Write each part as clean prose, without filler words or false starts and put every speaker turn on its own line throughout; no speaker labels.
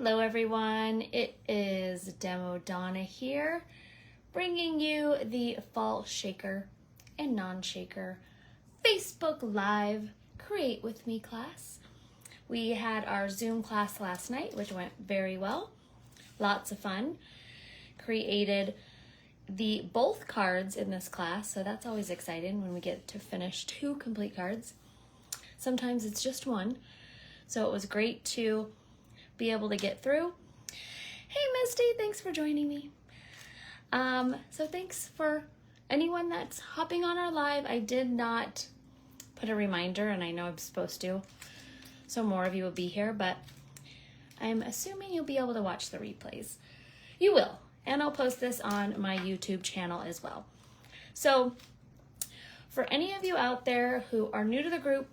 Hello everyone, it is Demo Donna here, bringing you the Fall Shaker and Non-Shaker Facebook Live Create With Me class. We had our Zoom class last night, which went very well. Lots of fun. Created both cards in this class, so that's always exciting when we get to finish 2 complete cards. Sometimes it's just one, so it was great to be able to get through. Hey Misty, thanks for joining me. So thanks for anyone that's hopping on our live. I did not put a reminder, and I know I'm supposed to, so more of you will be here, but I'm assuming you'll be able to watch the replays. You will, and I'll post this on my YouTube channel as well. So for any of you out there who are new to the group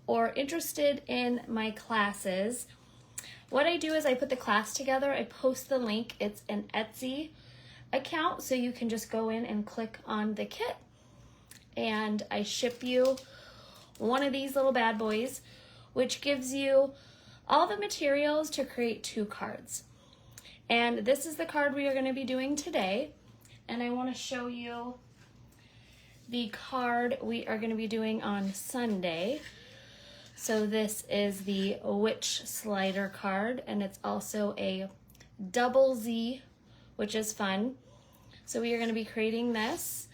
or interested in my classes, what I do is I put the class together, I post the link, it's an Etsy account, so you can just go in and click on the kit, and I ship you one of these little bad boys, which gives you all the materials to create 2 cards. And this is the card we are going to be doing today, and I want to show you the card we are going to be doing on Sunday. So this is the Witch Slider card, and it's also a double Z, which is fun. So we are going to be creating this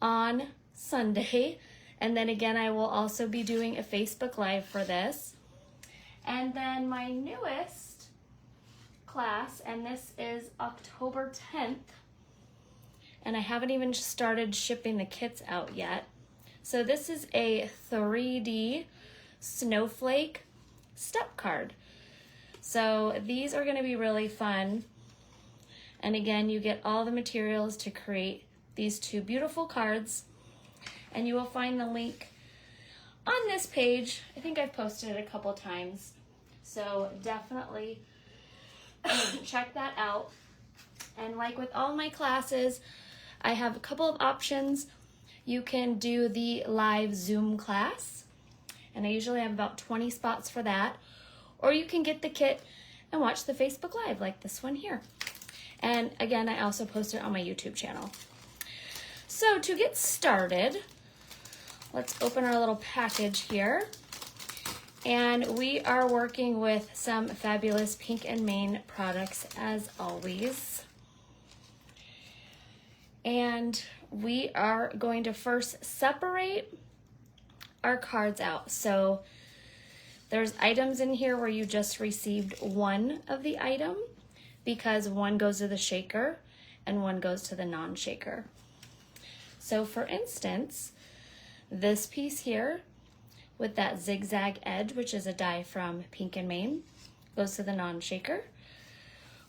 on Sunday, and then again I will also be doing a Facebook Live for this. And then my newest class, and this is October 10th, and I haven't even started shipping the kits out yet. So this is a 3D snowflake step card. So these are going to be really fun. And again, you get all the materials to create these 2 beautiful cards. And you will find the link on this page. I think I've posted it a couple times. So definitely check that out. And like with all my classes, I have a couple of options. You can do the live Zoom class, and I usually have about 20 spots for that. Or you can get the kit and watch the Facebook Live like this one here. And again, I also post it on my YouTube channel. So to get started, let's open our little package here. And we are working with some fabulous Pink and Main products as always. And we are going to first separate our cards out. So there's items in here where you just received one of the item, because one goes to the shaker and one goes to the non-shaker. So for instance, this piece here with that zigzag edge, which is a die from Pink and Main, goes to the non-shaker.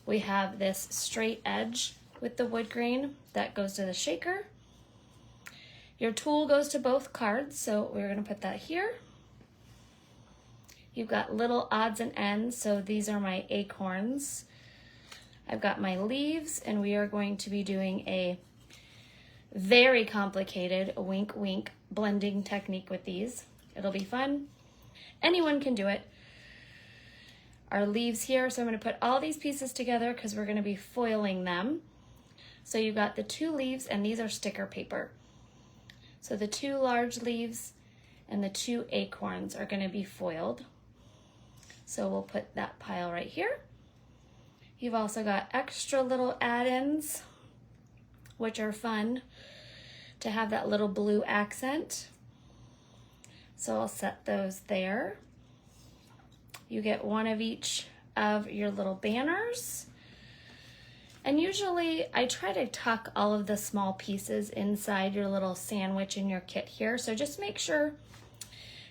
We have this straight edge with the wood grain that goes to the shaker. Your tool goes to both cards, so we're going to put that here. You've got little odds and ends, so these are my acorns. I've got my leaves, and we are going to be doing a very complicated wink wink blending technique with these. It'll be fun. Anyone can do it. Our leaves here, so I'm going to put all these pieces together because we're going to be foiling them. So you've got the 2 leaves, and these are sticker paper. So the 2 large leaves and the 2 acorns are going to be foiled. So we'll put that pile right here. You've also got extra little add-ins, which are fun to have that little blue accent. So I'll set those there. You get one of each of your little banners. And usually I try to tuck all of the small pieces inside your little sandwich in your kit here. So just make sure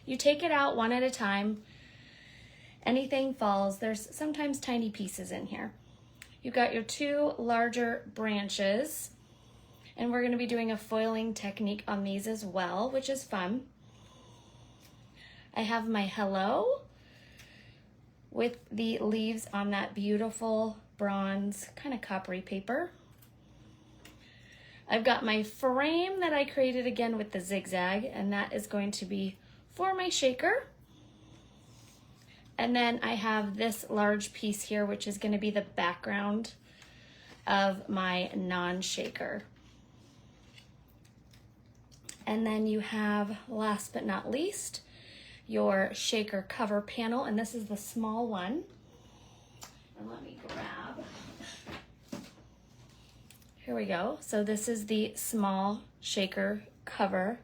you take it out one at a time. Anything falls, there's sometimes tiny pieces in here. You've got your 2 larger branches, and we're going to be doing a foiling technique on these as well, which is fun. I have my hello with the leaves on that beautiful bronze kind of coppery paper. I've got my frame that I created again with the zigzag, and that is going to be for my shaker. And then I have this large piece here, which is going to be the background of my non-shaker. And then you have, last but not least, your shaker cover panel, and this is the small one. And let me grab, here we go. So this is the small shaker cover,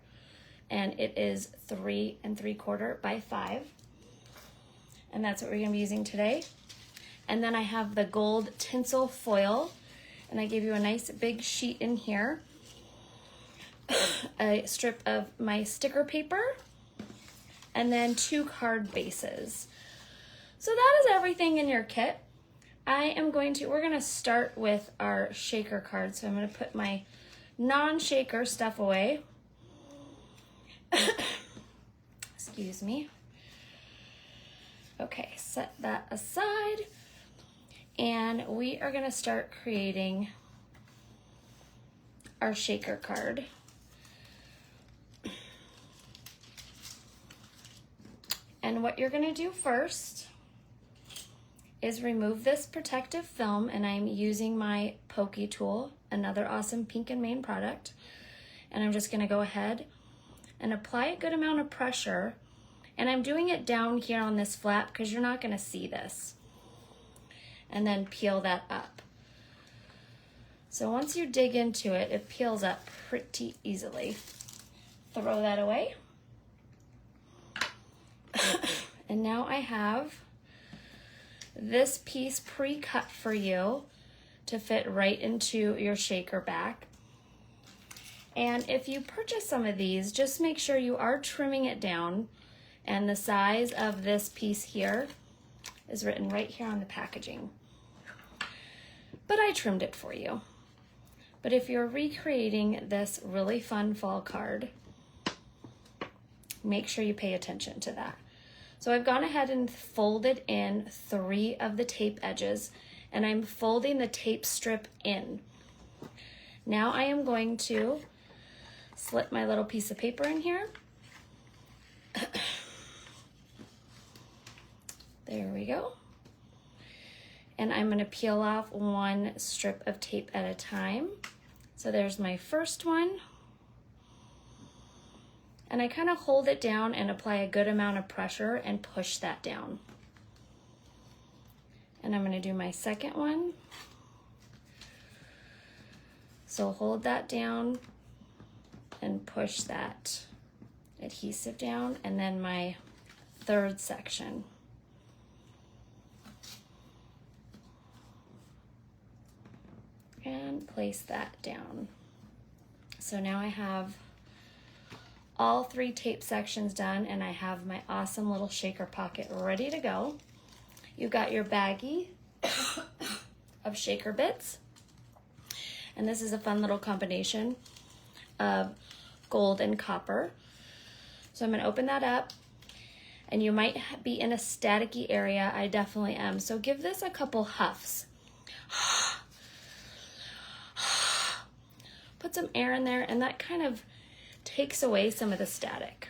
and it is 3 3/4 by 5. And that's what we're gonna be using today. And then I have the gold tinsel foil, and I gave you a nice big sheet in here, a strip of my sticker paper, and then 2 card bases. So that is everything in your kit. We're gonna start with our shaker card. So I'm gonna put my non-shaker stuff away. Excuse me. Okay, set that aside. And we are gonna start creating our shaker card. And what you're gonna do first is remove this protective film, and I'm using my pokey tool, another awesome Pink and Main product. And I'm just gonna go ahead and apply a good amount of pressure. And I'm doing it down here on this flap because you're not gonna see this. And then peel that up. So once you dig into it, it peels up pretty easily. Throw that away. And now I have this piece pre-cut for you to fit right into your shaker back. And if you purchase some of these, just make sure you are trimming it down, and the size of this piece here is written right here on the packaging. But I trimmed it for you. But if you're recreating this really fun fall card, make sure you pay attention to that. So I've gone ahead and folded in 3 of the tape edges, and I'm folding the tape strip in. Now I am going to slip my little piece of paper in here. There we go. And I'm gonna peel off 1 strip of tape at a time. So there's my first one. And I kind of hold it down and apply a good amount of pressure and push that down. And I'm gonna do my second one. So hold that down and push that adhesive down, and then my third section. And place that down. So now I have all 3 tape sections done, and I have my awesome little shaker pocket ready to go. You've got your baggie of shaker bits, and this is a fun little combination of gold and copper. So I'm gonna open that up, and you might be in a staticky area. I definitely am. So give this a couple huffs. Put some air in there, and that kind of takes away some of the static.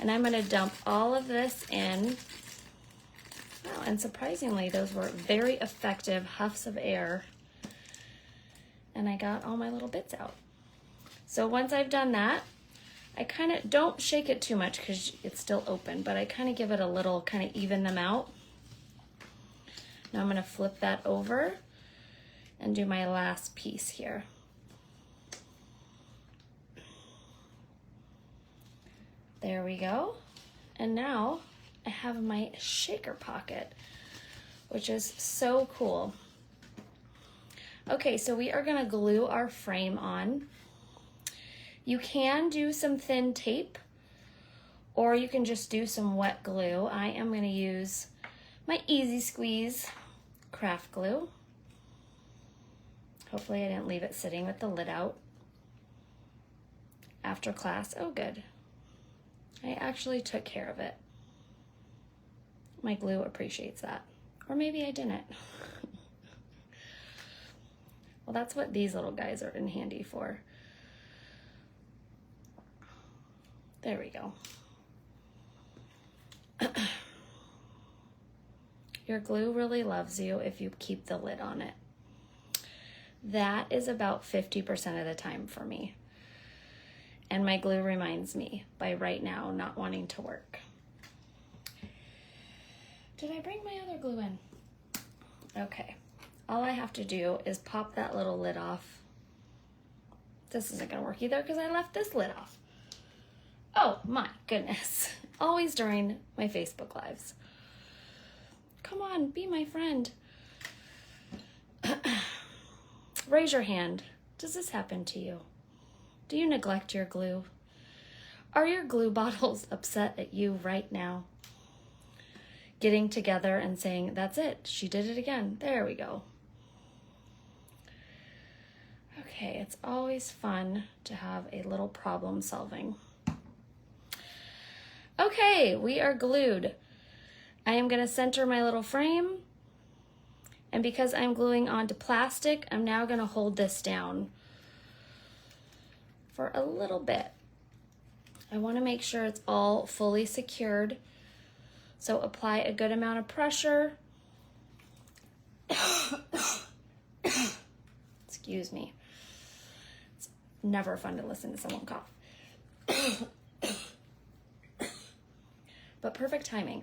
And I'm gonna dump all of this in. Wow, and surprisingly, those were very effective huffs of air. And I got all my little bits out. So once I've done that, I kind of don't shake it too much because it's still open, but I kind of give it a little, kind of even them out. Now I'm gonna flip that over and do my last piece here. There we go. And now I have my shaker pocket, which is so cool. Okay, so we are gonna glue our frame on. You can do some thin tape, or you can just do some wet glue. I am gonna use my Easy Squeeze craft glue. Hopefully I didn't leave it sitting with the lid out after class. Oh, good. I actually took care of it. My glue appreciates that. Or maybe I didn't. Well, that's what these little guys are in handy for. There we go. Your glue really loves you if you keep the lid on it. That is about 50% of the time for me. And my glue reminds me by right now not wanting to work. Did I bring my other glue in? Okay. All I have to do is pop that little lid off. This isn't gonna work either because I left this lid off. Oh my goodness. Always during my Facebook Lives. Come on, be my friend. Raise your hand. Does this happen to you? Do you neglect your glue? Are your glue bottles upset at you right now? Getting together and saying, that's it, she did it again. There we go. Okay, it's always fun to have a little problem solving. Okay, we are glued. I am gonna center my little frame. And because I'm gluing onto plastic, I'm now gonna hold this down for a little bit. I wanna make sure it's all fully secured. So apply a good amount of pressure. Excuse me. It's never fun to listen to someone cough. But perfect timing,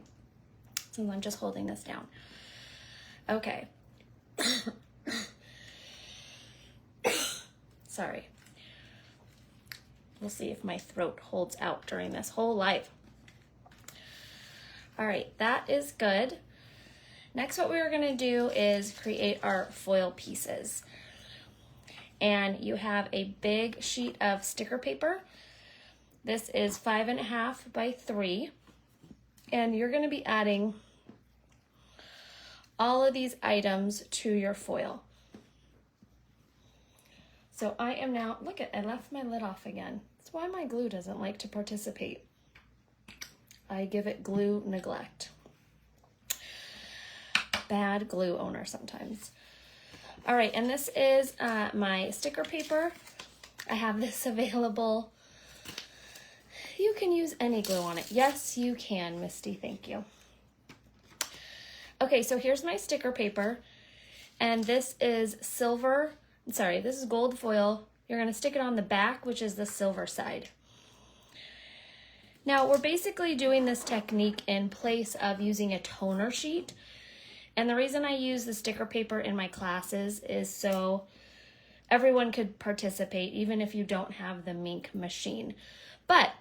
since I'm just holding this down. Okay. Sorry. We'll see if my throat holds out during this whole live. All right, that is good. Next, what we're gonna do is create our foil pieces. And you have a big sheet of sticker paper. This is 5.5 by 3. And you're gonna be adding all of these items to your foil. So I am now, look at, I left my lid off again. That's why my glue doesn't like to participate. I give it glue neglect. Bad glue owner sometimes. All right, and this is my sticker paper. I have this available. You can use any glue on it. Yes, you can, Misty, thank you. Okay, so here's my sticker paper, and this is silver, sorry, this is gold foil. You're gonna stick it on the back, which is the silver side. Now, we're basically doing this technique in place of using a toner sheet. And the reason I use the sticker paper in my classes is so everyone could participate, even if you don't have the Mink machine. But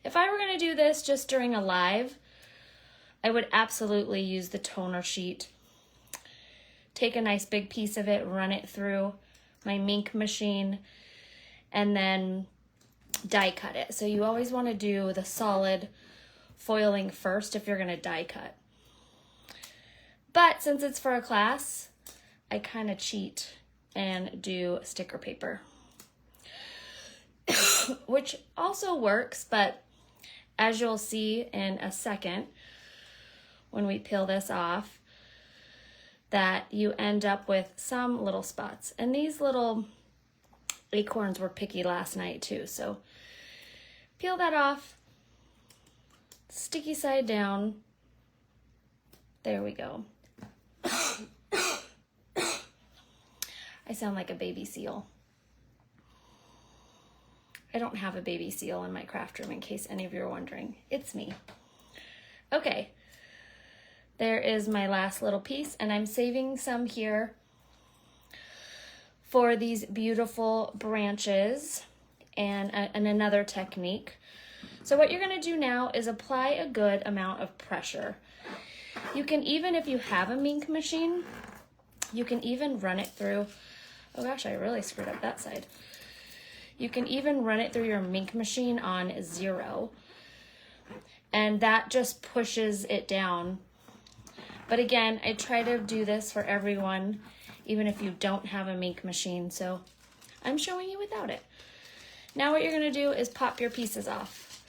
if I were gonna do this just during a live, I would absolutely use the toner sheet. Take a nice big piece of it, run it through my Mink machine, and then die cut it. So you always want to do the solid foiling first if you're going to die cut. But since it's for a class, I kind of cheat and do sticker paper, which also works, but as you'll see in a second, when we peel this off, that you end up with some little spots. And these little acorns were picky last night too, so peel that off, sticky side down. There we go. I sound like a baby seal. I don't have a baby seal in my craft room, in case any of you are wondering. It's me. Okay, there is my last little piece, and I'm saving some here for these beautiful branches and another technique. So what you're gonna do now is apply a good amount of pressure. You can even, if you have a Mink machine, you can even run it through, oh gosh, I really screwed up that side. You can even run it through your Mink machine on 0, and that just pushes it down. But again, I try to do this for everyone, even if you don't have a Mink machine, so I'm showing you without it. Now what you're gonna do is pop your pieces off.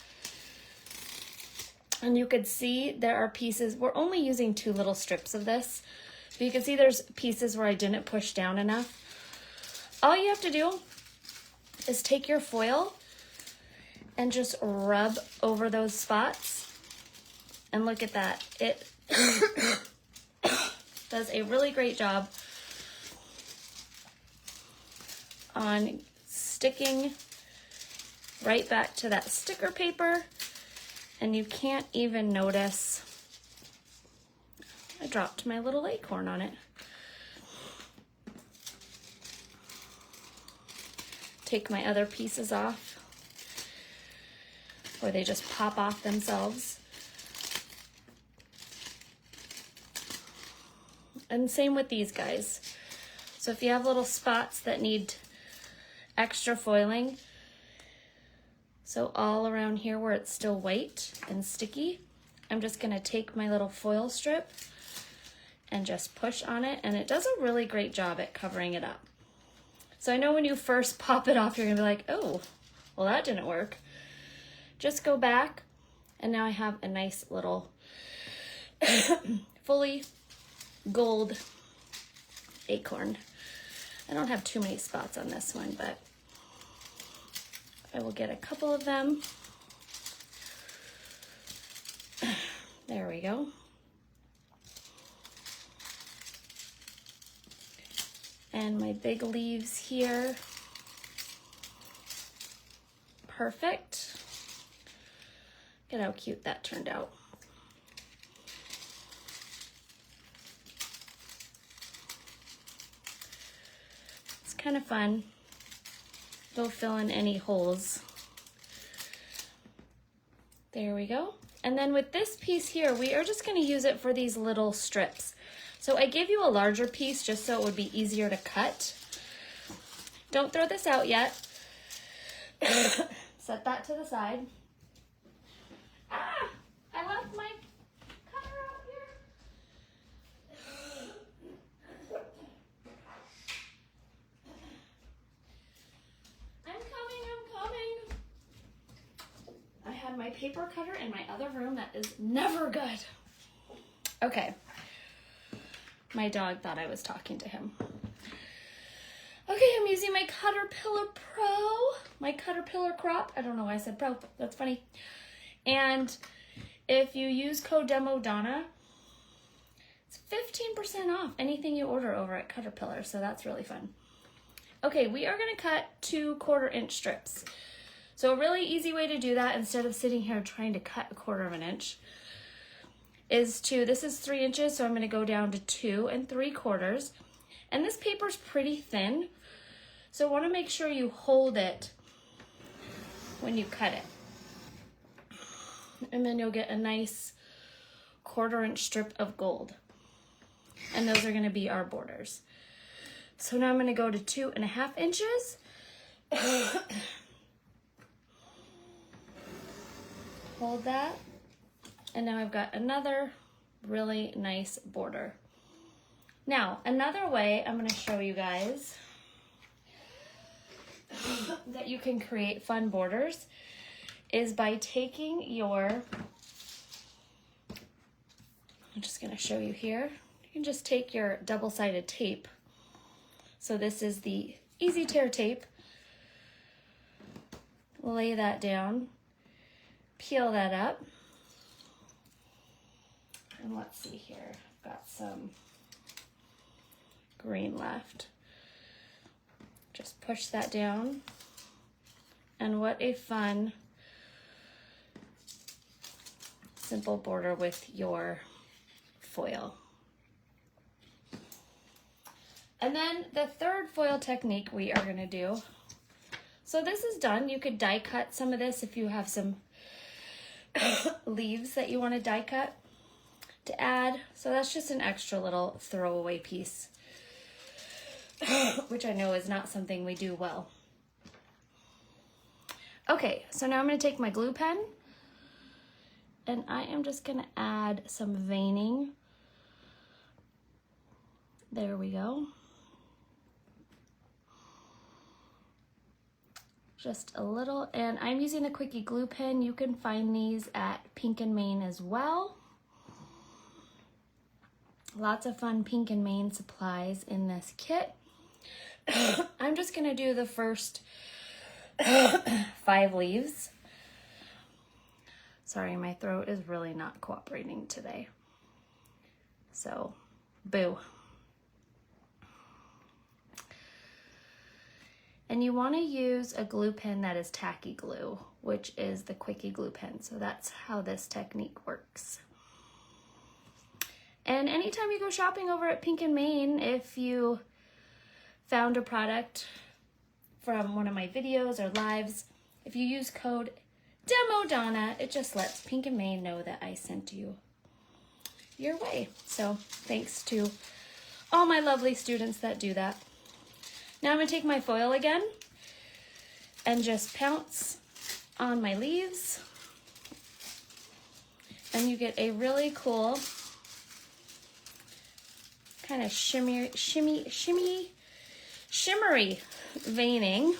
And you could see there are pieces, we're only using 2 little strips of this, but you can see there's pieces where I didn't push down enough. All you have to do is take your foil and just rub over those spots. And look at that. does a really great job on sticking right back to that sticker paper, and you can't even notice. I dropped my little acorn on it. Take my other pieces off, or they just pop off themselves. And same with these guys. So if you have little spots that need extra foiling, so all around here where it's still white and sticky, I'm just gonna take my little foil strip and just push on it, and it does a really great job at covering it up. So I know when you first pop it off, you're gonna be like, oh, well that didn't work. Just go back, and now I have a nice little fully gold acorn. I don't have too many spots on this one, but I will get a couple of them. There we go. And my big leaves here. Perfect. Look at how cute that turned out. It's kind of fun. Don't fill in any holes. There we go. And then with this piece here, we are just going to use it for these little strips. So I gave you a larger piece just so it would be easier to cut. Don't throw this out yet. Set that to the side. Ah, I left my cutter out here. I'm coming. I had my paper cutter in my other room. That is never good. Okay. My dog thought I was talking to him. Okay, I'm using my Caterpillar Pro, my Caterpillar Crop. I don't know why I said Pro, that's funny. And if you use code Demo Donna, it's 15% off anything you order over at Caterpillar, so that's really fun. Okay, we are gonna cut 2 1/4-inch strips. So a really easy way to do that, instead of sitting here trying to cut 1/4 of an inch, is this is 3 inches, so I'm gonna go down to 2 3/4. And this paper's pretty thin, so wanna make sure you hold it when you cut it. And then you'll get a nice 1/4-inch strip of gold. And those are gonna be our borders. So now I'm gonna go to 2 1/2 inches. Hold that. And now I've got another really nice border. Now, another way I'm going to show you guys that you can create fun borders is by taking your, I'm just going to show you here. You can just take your double-sided tape. So this is the Easy Tear tape. Lay that down, peel that up. And let's see here, I've got some green left. Just push that down. And what a fun, simple border with your foil. And then the third foil technique we are gonna do. So this is done. You could die cut some of this if you have some leaves that you wanna die cut to add. So that's just an extra little throwaway piece, which I know is not something we do well. Okay, so now I'm gonna take my glue pen and I am just gonna add some veining. There we go. Just a little, and I'm using the Quickie glue pen. You can find these at Pink and Main as well. Lots of fun Pink and Main supplies in this kit. I'm just gonna do the first 5 leaves. Sorry, my throat is really not cooperating today. So Boo. And you want to use a glue pen that is tacky glue, which is the Quickie glue pen. So that's how this technique works. And anytime you go shopping over at Pink & Main, if you found a product from one of my videos or lives, if you use code DEMODonna, it just lets Pink & Main know that I sent you your way. So thanks to all my lovely students that do that. Now I'm going to take my foil again and just pounce on my leaves, and you get a really cool kind of shimmery veining.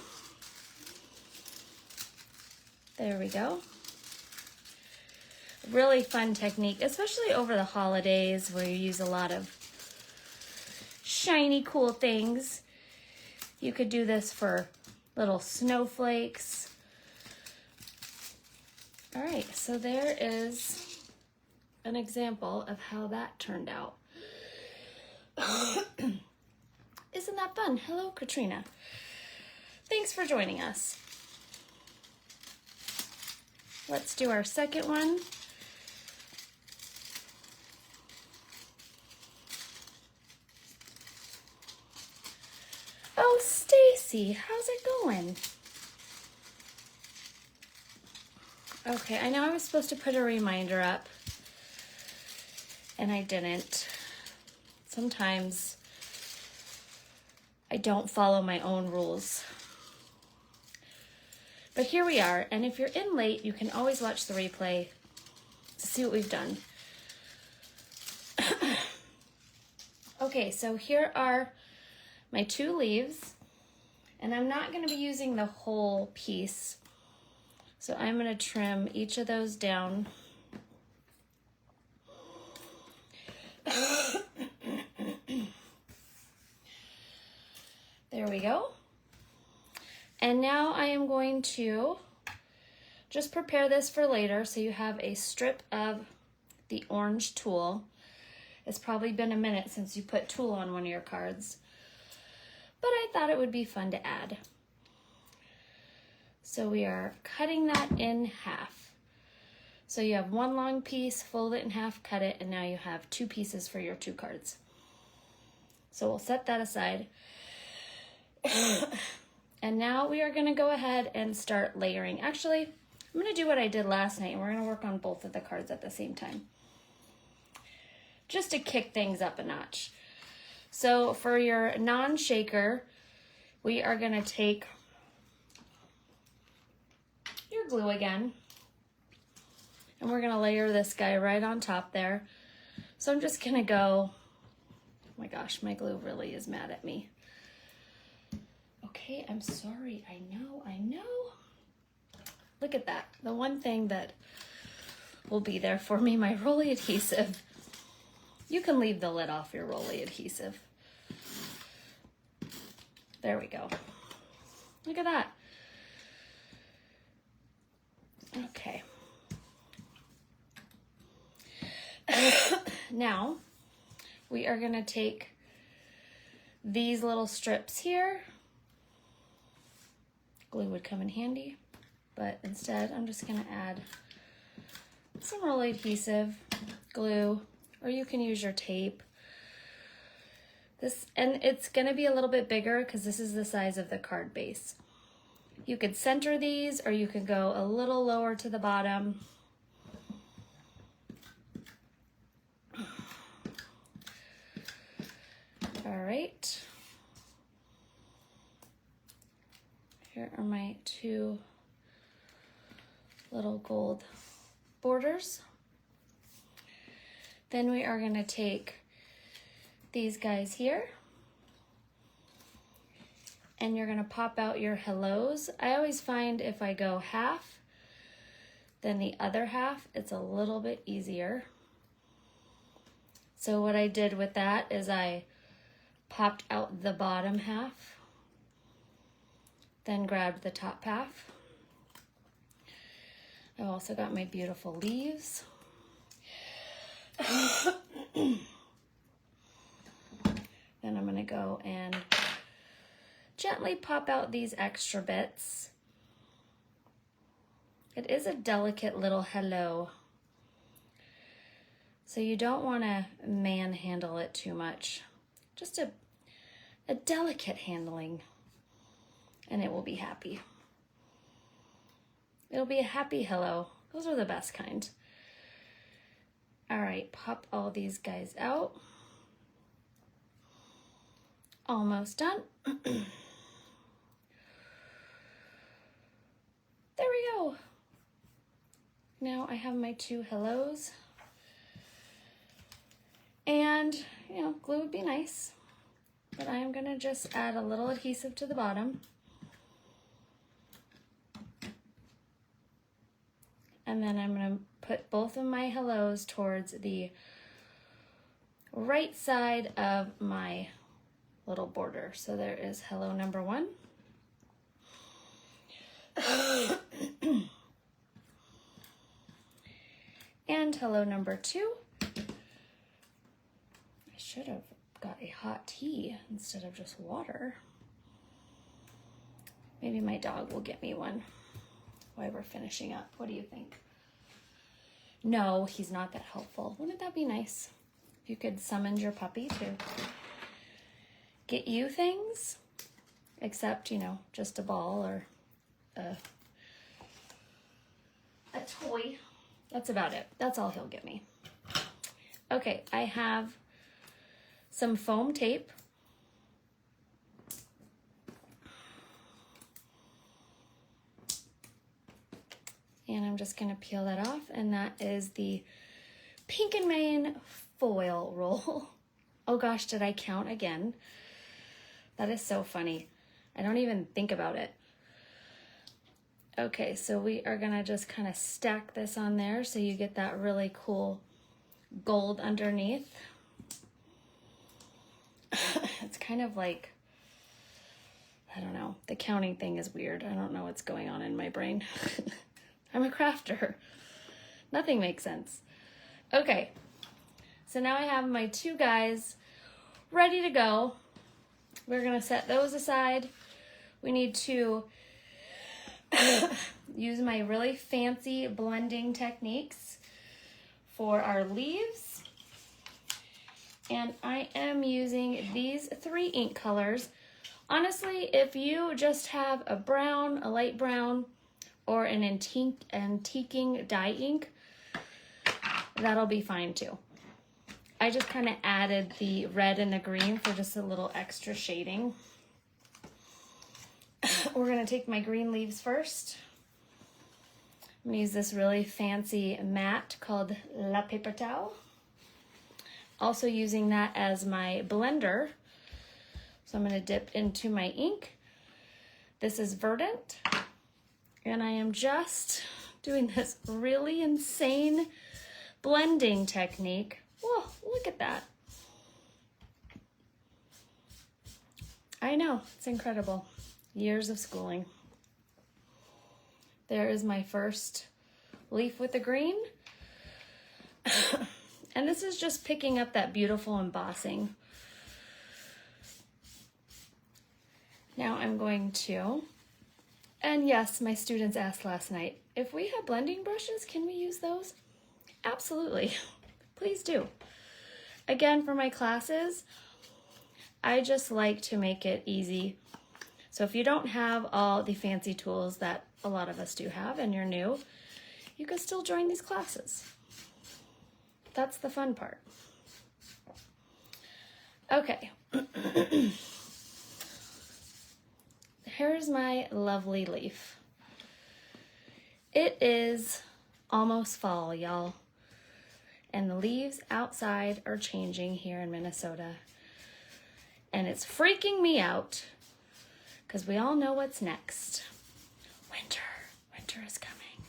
There we go. Really fun technique, especially over the holidays where you use a lot of shiny, cool things. You could do this for little snowflakes. All right, so there is an example of how that turned out. Isn't that fun? Hello, Katrina. Thanks for joining us. Let's do our second one. Oh, Stacy, how's it going? Okay, I know I was supposed to put a reminder up, and I didn't. Sometimes I don't follow my own rules. But here we are, and if you're in late, you can always watch the replay to see what we've done. Okay, so here are my 2 leaves, and I'm not going to be using the whole piece, so I'm going to trim each of those down. There we go. And now I am going to just prepare this for later, so you have a strip of the orange tulle. It's probably been a minute since you put tulle on one of your cards, but I thought it would be fun to add. So we are cutting that in half. So you have one long piece, fold it in half, cut it, and now you have 2 pieces for your 2 cards. So we'll set that aside. And now we are going to go ahead and start layering. Actually, I'm going to do what I did last night, and we're going to work on both of the cards at the same time, just to kick things up a notch. So for your non-shaker, we are going to take your glue again, and we're going to layer this guy right on top there. So I'm just going to go, oh my gosh, my glue really is mad at me. Okay, I'm sorry, I know. Look at that. The one thing that will be there for me, my Rolly adhesive. You can leave the lid off your Rolly adhesive. There we go. Look at that. Okay. Now, we are going to take these little strips here. Glue would come in handy, but instead I'm just going to add some Rolly adhesive, glue, or you can use your tape. And it's going to be a little bit bigger because this is the size of the card base. You could center these, or you could go a little lower to the bottom. All right. Here are my 2 little gold borders. Then we are going to take these guys here, and you're going to pop out your hellos. I always find if I go half, then the other half, it's a little bit easier. So what I did with that is I popped out the bottom half, then grabbed the top half. I've also got my beautiful leaves. go and gently pop out these extra bits. It is a delicate little hello, so you don't want to manhandle it too much. Just a delicate handling, and it will be happy. It'll be a happy hello. Those are the best kind. All right, pop all these guys out. Almost done. There we go. Now I have my 2 hellos. And, you know, glue would be nice, but I'm gonna just add a little adhesive to the bottom. And then I'm gonna put both of my hellos towards the right side of my little border. So there is hello number 1. And hello number 2. I should have got a hot tea instead of just water. Maybe my dog will get me one while we're finishing up. What do you think? No, he's not that helpful. Wouldn't that be nice if you could summon your puppy to get you things? Except, you know, just a ball or a toy. That's about it. That's all he'll get me. Okay, I have some foam tape. And I'm just gonna peel that off, and that is the Pink and Main foil roll. Oh gosh, did I count again? That is so funny. I don't even think about it. Okay, so we are gonna just kind of stack this on there so you get that really cool gold underneath. It's kind of like, I don't know, the counting thing is weird. I don't know what's going on in my brain. I'm a crafter. Nothing makes sense. Okay, so now I have my 2 guys ready to go. We're gonna set those aside. We need to use my really fancy blending techniques for our leaves. And I am using these 3 ink colors. Honestly, if you just have a brown, a light brown, or an antiquing dye ink, that'll be fine too. I just kind of added the red and the green for just a little extra shading. We're gonna take my green leaves first. I'm gonna use this really fancy mat called La Paper Towel. Also using that as my blender. So I'm gonna dip into my ink. This is Verdant. And I am just doing this really insane blending technique. Whoa, look at that. I know, it's incredible. Years of schooling. There is my first leaf with the green. And this is just picking up that beautiful embossing. Now I'm going to, and yes, my students asked last night, if we have blending brushes, can we use those? Absolutely, please do. Again, for my classes, I just like to make it easy. So if you don't have all the fancy tools that a lot of us do have and you're new, you can still join these classes. That's the fun part. Okay. Here's my lovely leaf. It is almost fall, y'all. And the leaves outside are changing here in Minnesota. And it's freaking me out because we all know what's next. Winter. Winter is coming.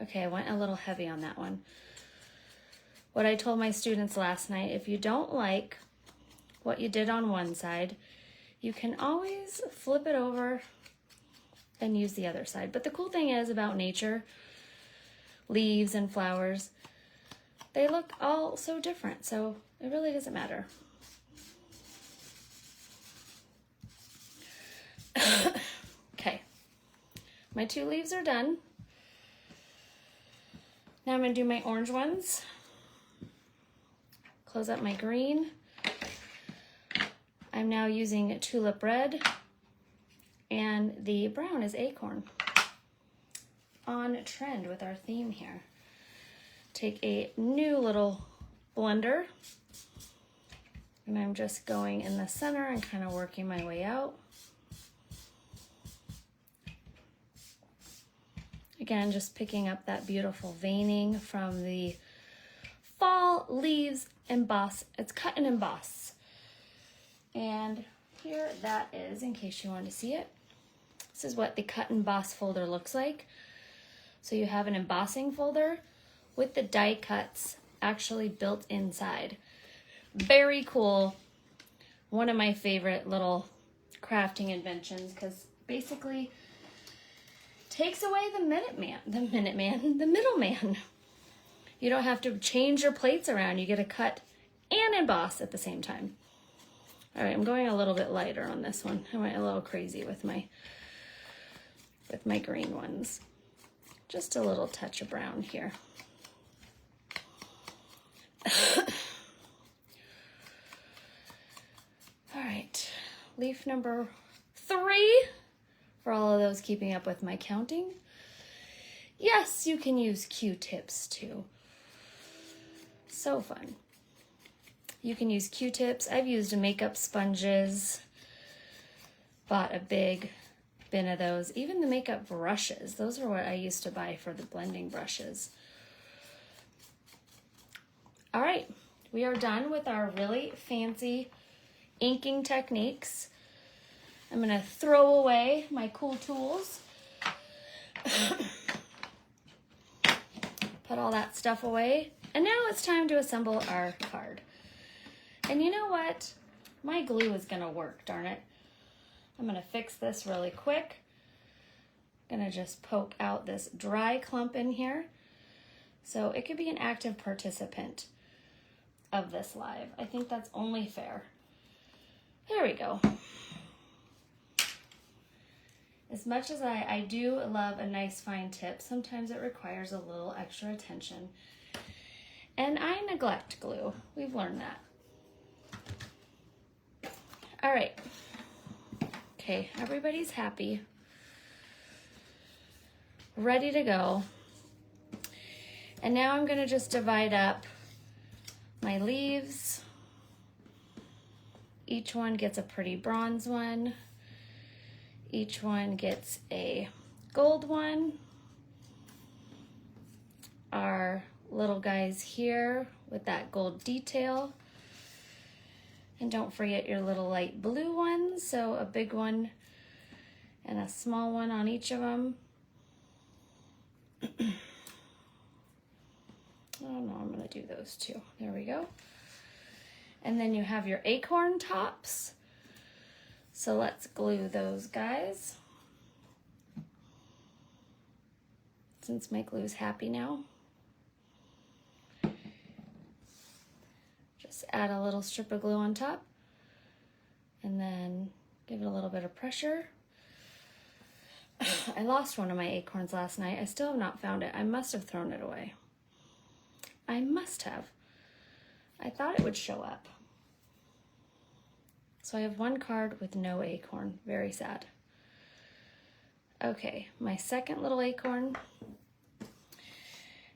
Okay, I went a little heavy on that one. What I told my students last night, if you don't like what you did on one side, you can always flip it over and use the other side. But the cool thing is about nature, leaves and flowers, they look all so different, so it really doesn't matter. Okay, my 2 leaves are done. Now I'm going to do my orange ones. Close up my green. I'm now using tulip red, and the brown is acorn. On trend with our theme here. Take a new little blender, and I'm just going in the center and kind of working my way out. Again, just picking up that beautiful veining from the Fall Leaves Emboss. It's cut and emboss. And here that is, in case you want to see it. This is what the cut and emboss folder looks like. So you have an embossing folder with the die cuts actually built inside. Very cool. One of my favorite little crafting inventions, because basically takes away the middleman. You don't have to change your plates around. You get to cut and emboss at the same time. All right, I'm going a little bit lighter on this one. I went a little crazy with my green ones. Just a little touch of brown here. All right, leaf number 3, for all of those keeping up with my counting. Yes, you can use Q-tips too. So fun. You can use Q-tips. I've used makeup sponges. Bought a big bin of those. Even the makeup brushes. Those are what I used to buy for the blending brushes. All right, we are done with our really fancy inking techniques. I'm gonna throw away my cool tools. Put all that stuff away. And now it's time to assemble our card. And you know what? My glue is gonna work, darn it. I'm gonna fix this really quick. Gonna just poke out this dry clump in here. So it could be an active participant of this live. I think that's only fair. There we go. As much as I do love a nice fine tip, sometimes it requires a little extra attention. And I neglect glue. We've learned that. All right. Okay, everybody's happy. Ready to go. And now I'm gonna just divide up my leaves. Each one gets a pretty bronze one. Each one gets a gold one. Our little guys here with that gold detail. And don't forget your little light blue ones. So a big one and a small one on each of them. Oh no, I'm gonna do those two. There we go. And then you have your acorn tops. So let's glue those guys. Since my glue's happy now. Just add a little strip of glue on top. And then give it a little bit of pressure. I lost one of my acorns last night. I still have not found it. I must have thrown it away. I must have. I thought it would show up. So I have one card with no acorn. Very sad. Okay, my second little acorn.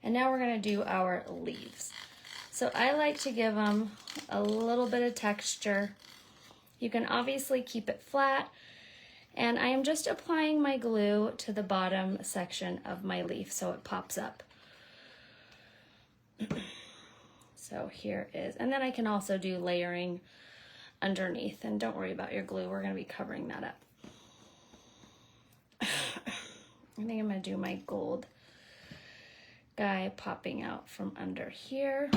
And now we're gonna do our leaves. So I like to give them a little bit of texture. You can obviously keep it flat. And I am just applying my glue to the bottom section of my leaf so it pops up. So here is, and then I can also do layering underneath, and don't worry about your glue, we're going to be covering that up. I think I'm going to do my gold guy popping out from under here.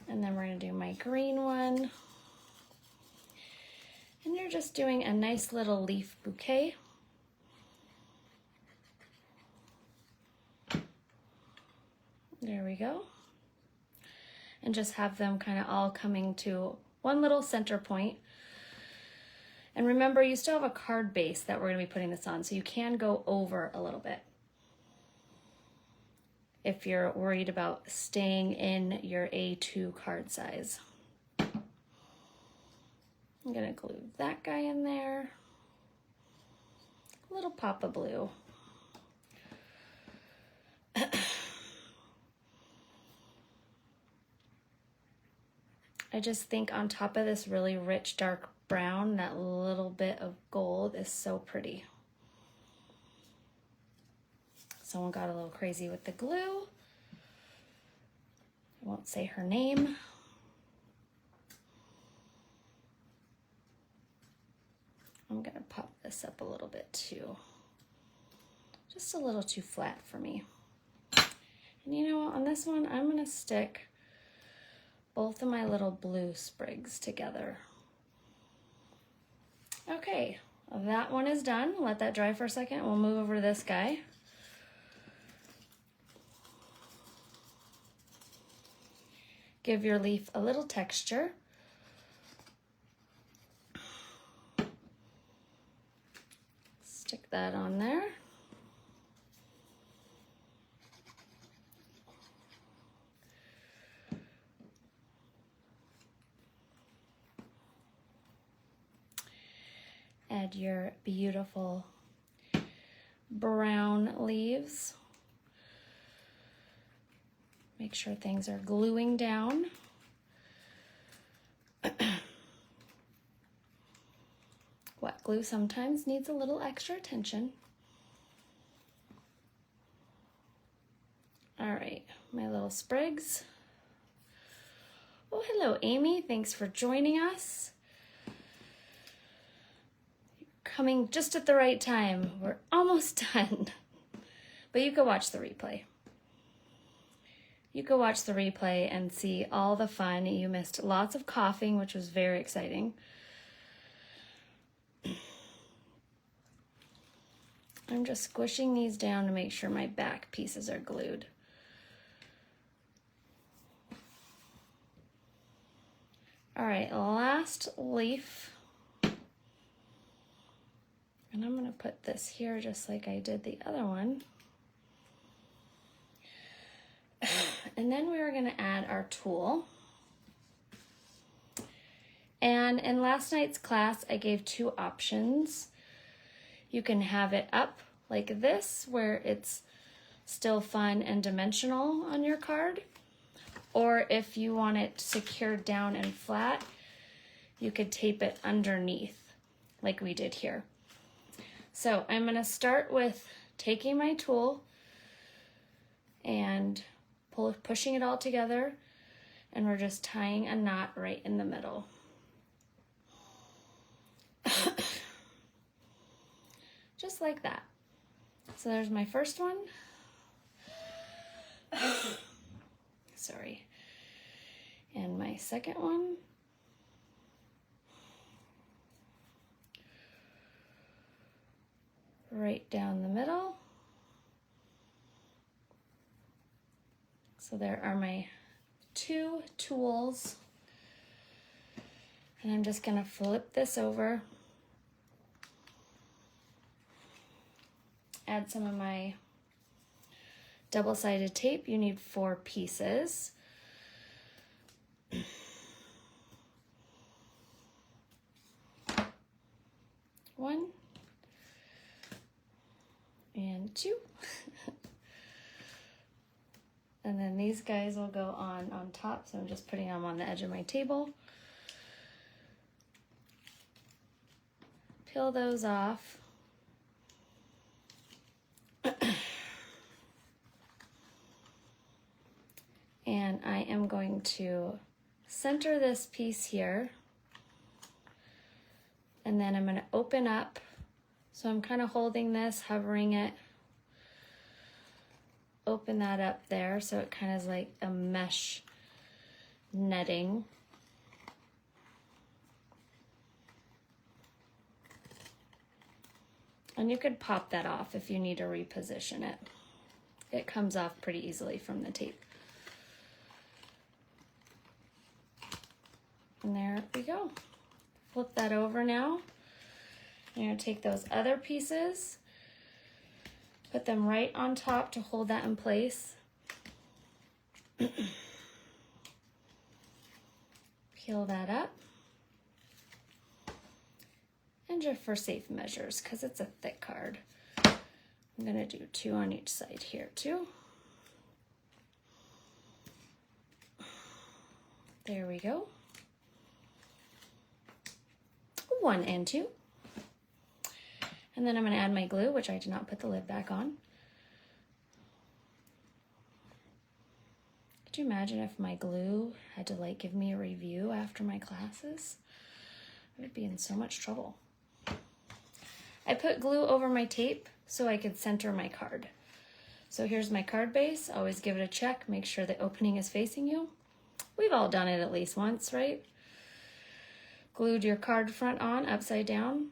And then we're going to do my green one. And you're just doing a nice little leaf bouquet. There we go. And just have them kind of all coming to one little center point. And remember, you still have a card base that we're going to be putting this on, so you can go over a little bit if you're worried about staying in your A2 card size. I'm going to glue that guy in there. A little pop of blue. I just think on top of this really rich dark brown, that little bit of gold is so pretty. Someone got a little crazy with the glue. I won't say her name. I'm gonna pop this up a little bit too. Just a little too flat for me. And you know what, on this one, I'm gonna stick both of my little blue sprigs together. Okay, that one is done. Let that dry for a second. We'll move over to this guy. Give your leaf a little texture. Stick that on there. Add your beautiful brown leaves. Make sure things are gluing down. Wet glue sometimes needs a little extra attention. All right, my little sprigs. Oh, hello, Amy. Thanks for joining us. Coming just at the right time. We're almost done. But you can watch the replay. You can watch the replay and see all the fun. You missed lots of coughing, which was very exciting. I'm just squishing these down to make sure my back pieces are glued. All right, last leaf. And I'm gonna put this here just like I did the other one. And then we're gonna add our tulle. And in last night's class, I gave two options. You can have it up like this, where it's still fun and dimensional on your card. Or if you want it secured down and flat, you could tape it underneath, like we did here. So I'm gonna start with taking my tulle and pushing it all together, and we're just tying a knot right in the middle. Just like that. So there's my first one. Sorry. And my second one. Right down the middle. So there are my two tulles. And I'm just gonna flip this over. Add some of my double-sided tape. You need 4 pieces. One and 2. And then these guys will go on top, so I'm just putting them on the edge of my table. Peel those off. And I am going to center this piece here, and then I'm going to open up. So I'm kind of holding this, hovering it, open that up there, so it kind of is like a mesh netting. And you could pop that off if you need to reposition it. It comes off pretty easily from the tape. And there we go. Flip that over now. I'm going to take those other pieces, put them right on top to hold that in place. Peel that up. And just for safe measures, because it's a thick card, I'm going to do 2 on each side here too. There we go. 1 and 2. And then I'm going to add my glue, which I did not put the lid back on. Could you imagine if my glue had to like give me a review after my classes? I would be in so much trouble. I put glue over my tape so I could center my card. So here's my card base. Always give it a check. Make sure the opening is facing you. We've all done it at least once, right? Glued your card front on upside down.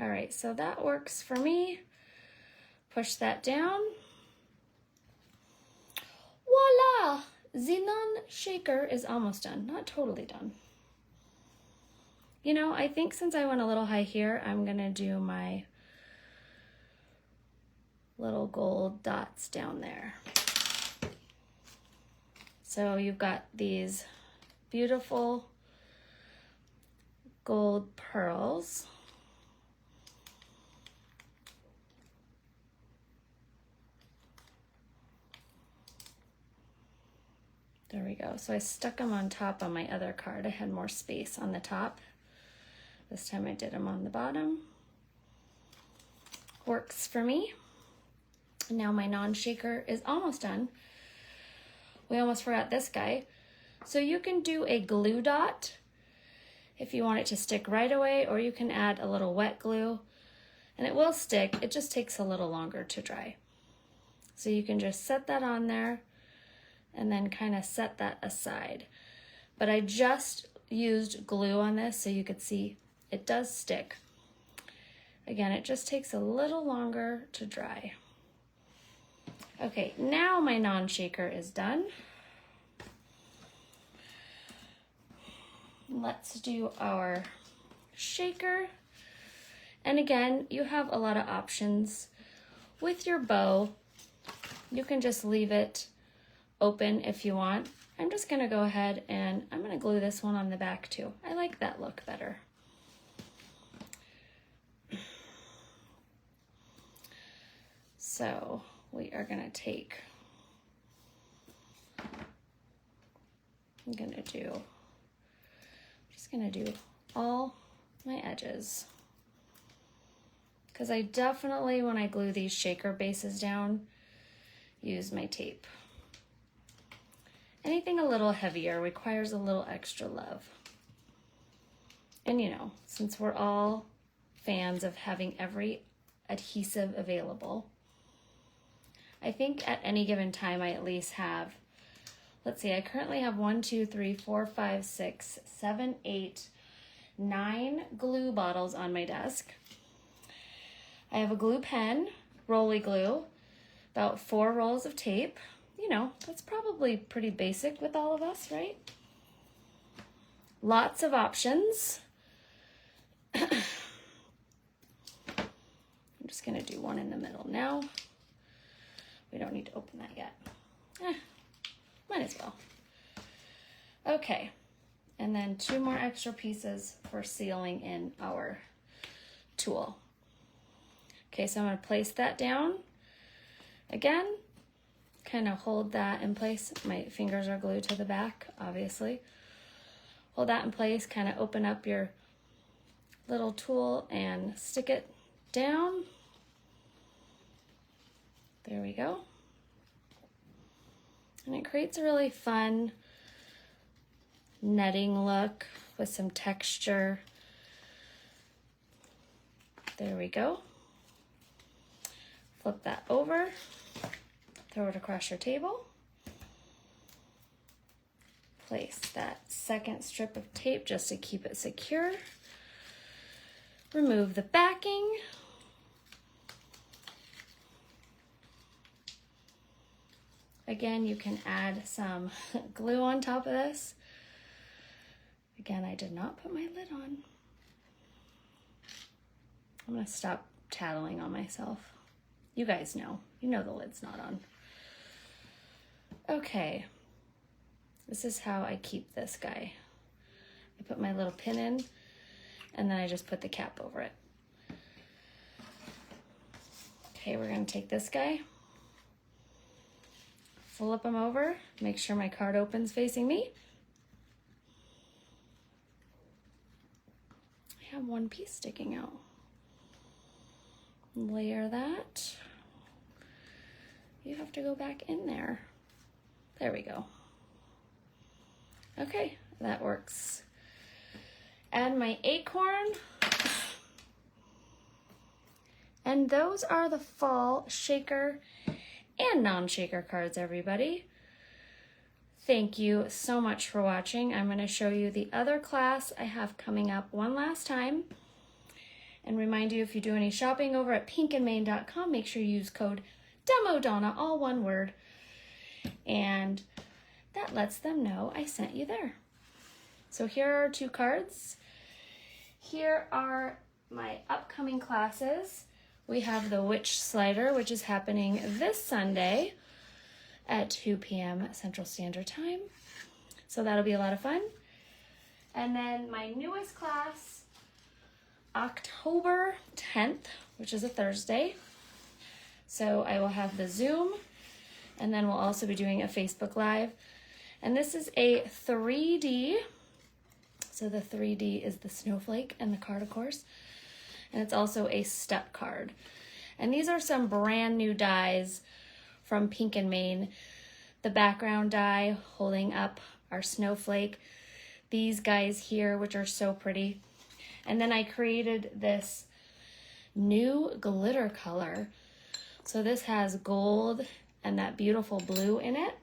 All right, so that works for me. Push that down. Voila! The non-shaker is almost done. Not totally done. You know, I think since I went a little high here, I'm gonna do my little gold dots down there. So you've got these beautiful gold pearls. There we go. So I stuck them on top on my other card. I had more space on the top. This time I did them on the bottom. Works for me. And now my non-shaker is almost done. We almost forgot this guy. So you can do a glue dot if you want it to stick right away, or you can add a little wet glue and it will stick. It just takes a little longer to dry. So you can just set that on there and then kind of set that aside. But I just used glue on this so you could see it does stick. Again, it just takes a little longer to dry. Okay, now my non-shaker is done. Let's do our shaker. And again, you have a lot of options. With your bow, you can just leave it open if you want. I'm just gonna go ahead and I'm gonna glue this one on the back too. I like that look better. So we are gonna take, I'm just gonna do all my edges. Because I definitely, when I glue these shaker bases down, use my tape. Anything a little heavier requires a little extra love. And you know, since we're all fans of having every adhesive available, I think at any given time I at least have, let's see, I currently have 1, 2, 3, 4, 5, 6, 7, 8, 9 glue bottles on my desk. I have a glue pen, rolly glue, about 4 rolls of tape. You know, that's probably pretty basic with all of us, right? Lots of options. I'm just gonna do one in the middle now. We don't need to open that yet. Might as well. Okay, and then 2 more extra pieces for sealing in our tool. Okay, so I'm gonna place that down. Again, kind of hold that in place. My fingers are glued to the back, obviously. Hold that in place, kind of open up your little tool and stick it down. There we go. And it creates a really fun netting look with some texture. There we go. Flip that over, throw it across your table. Place that second strip of tape just to keep it secure. Remove the backing. Again, you can add some glue on top of this. Again, I did not put my lid on. I'm gonna stop tattling on myself. You guys know. You know the lid's not on. Okay. This is how I keep this guy. I put my little pin in, and then I just put the cap over it. Okay, we're gonna take this guy, flip him over, make sure my card opens facing me. I have one piece sticking out. Layer that. You have to go back in there. There we go. Okay, that works. Add my acorn. And those are the fall shaker and non-shaker cards, everybody. Thank you so much for watching. I'm going to show you the other class I have coming up one last time. And remind you, if you do any shopping over at pinkandmane.com, make sure you use code DEMODonna, all one word. And that lets them know I sent you there. So here are 2 cards. Here are my upcoming classes. We have the Witch Slider, which is happening this Sunday at 2 p.m. Central Standard Time. So that'll be a lot of fun. And then my newest class, October 10th, which is a Thursday. So I will have the Zoom, and then we'll also be doing a Facebook Live. And this is a 3D. So the 3D is the snowflake and the card, of course. And it's also a step card. And these are some brand new dies from Pink and Mane. The background die holding up our snowflake. These guys here, which are so pretty. And then I created this new glitter color. So this has gold and that beautiful blue in it,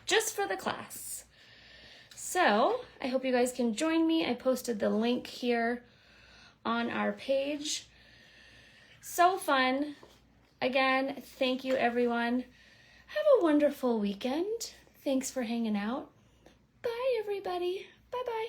just for the class. So I hope you guys can join me. I posted the link here on our page. So fun. Again, thank you, everyone. Have a wonderful weekend. Thanks for hanging out. Bye, everybody. Bye-bye.